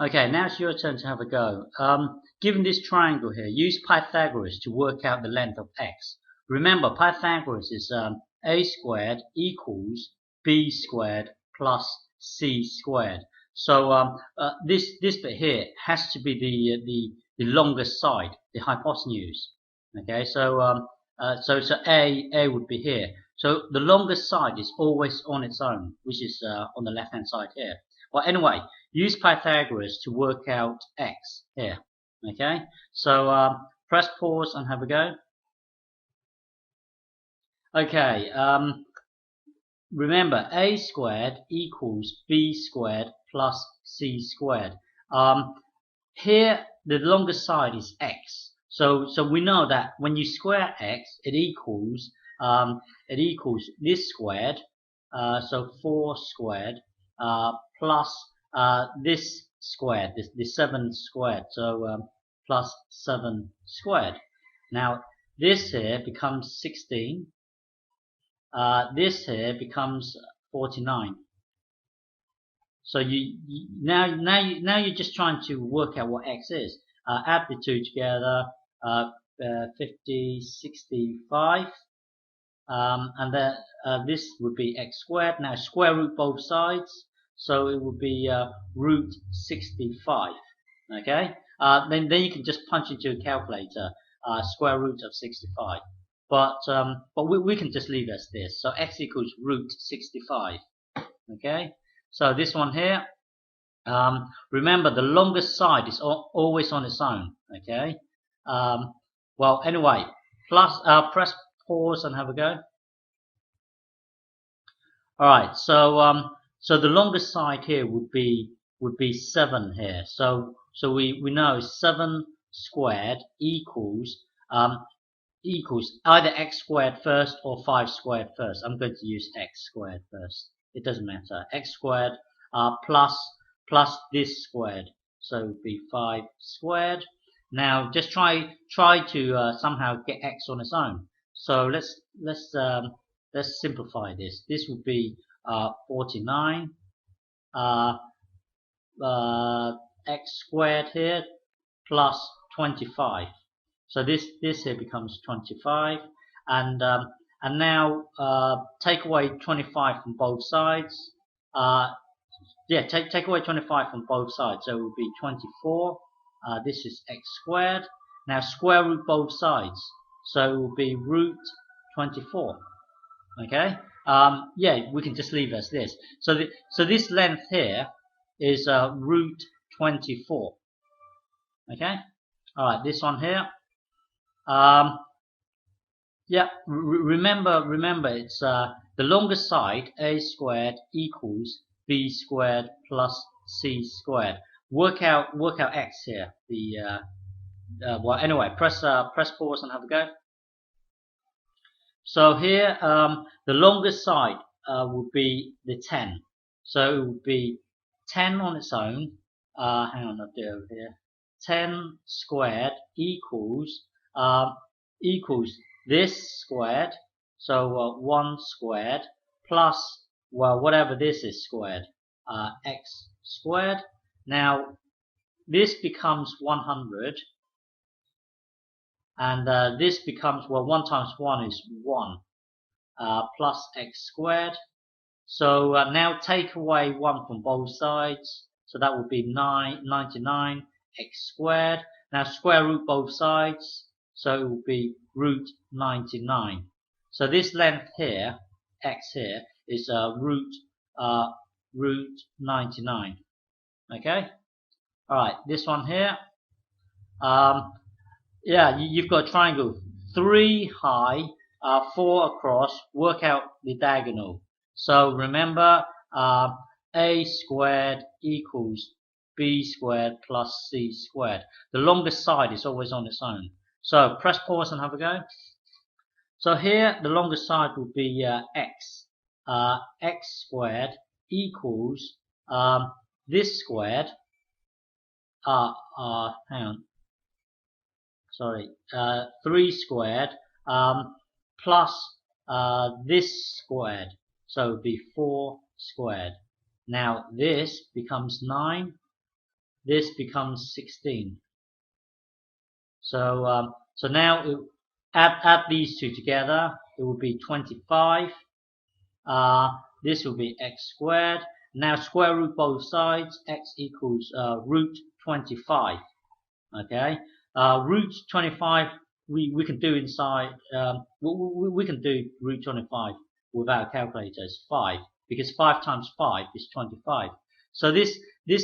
Okay, now it's your turn to have a go. Given this triangle here, use Pythagoras to work out the length of x. Remember, Pythagoras is a squared equals b squared plus c squared. So this bit here has to be the longest side, the hypotenuse. Okay, so a would be here. So the longest side is always on its own, which is on the left hand side here. Well, anyway, use Pythagoras to work out x here. Okay, so press pause and have a go. Okay, remember a squared equals b squared plus c squared. Here the longest side is x, so we know that when you square x, it equals this squared, so 4 squared plus this squared, this 7 squared, so plus 7 squared. Now this here becomes 16. This here becomes 49. So now you're just trying to work out what x is. Add the two together, 50, 65, and then this would be x squared. Now square root both sides, so it would be root 65. Okay. Then you can just punch into a calculator square root of 65. But we can just leave it as this. So x equals root 65. Okay. So this one here, remember the longest side is always on its own. Okay. Well, anyway, press pause and have a go. All right. So the longest side here would be 7 here. So we know 7 squared equals either x squared first or 5 squared first. I'm going to use x squared first. It doesn't matter. X squared plus this squared, so it would be 5 squared. Now just try to somehow get x on its own. So let's simplify this. This would be 49 x squared here plus 25. So this here becomes 25, and now take away 25 from both sides. Take away 25 from both sides, so it will be 24. This is x squared. Now square root both sides, so it will be root 24. Okay. We can just leave it as this. So this length here is root 24. Okay. All right. This one here. Remember it's the longest side, a squared equals b squared plus c squared. Work out x here. Well, anyway, press pause and have a go. So here the longest side would be the 10. So it would be 10 on its own. Hang on, I'll do it over here. 10 squared equals this squared, so 1 squared plus, well, whatever this is squared, x squared. Now this becomes 100, and this becomes, well, 1 times 1 is 1, plus x squared. So now take away 1 from both sides, so that would be 99 x squared. Now square root both sides, so it will be root 99. So this length here, x here, is root 99. Okay. All right. This one here. You've got a triangle, 3 high, 4 across. Work out the diagonal. So remember, a squared equals b squared plus c squared. The longest side is always on its own. So press pause and have a go. So here the longest side would be x. X squared equals this squared. Hang on. Sorry. 3 squared plus this squared. So it would be 4 squared. Now this becomes 9. this becomes 16. So so now add these two together, it will be 25. This will be x squared. Now square root both sides, x equals root 25. Okay, root 25 we can do inside. We can do root 25 without calculators. 5, because 5 times 5 is 25. So this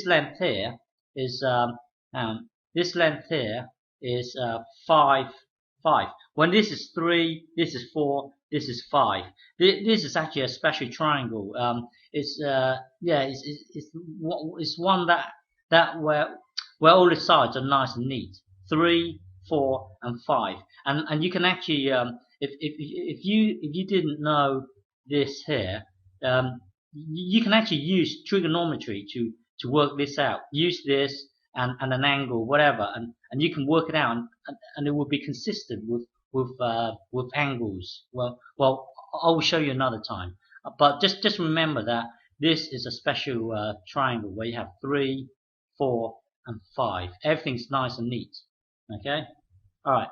length here is this length here is 5. When this is 3, this is 4, this is 5. This is actually a special triangle. It's yeah, it's one that where all the sides are nice and neat. 3, 4, and 5. And you can actually if you didn't know this here, you can actually use trigonometry to work this out. Use this and an angle, whatever, and you can work it out, and it will be consistent with angles. Well, I will show you another time. But just remember that this is a special triangle where you have 3, 4, and 5. Everything's nice and neat. Okay. All right.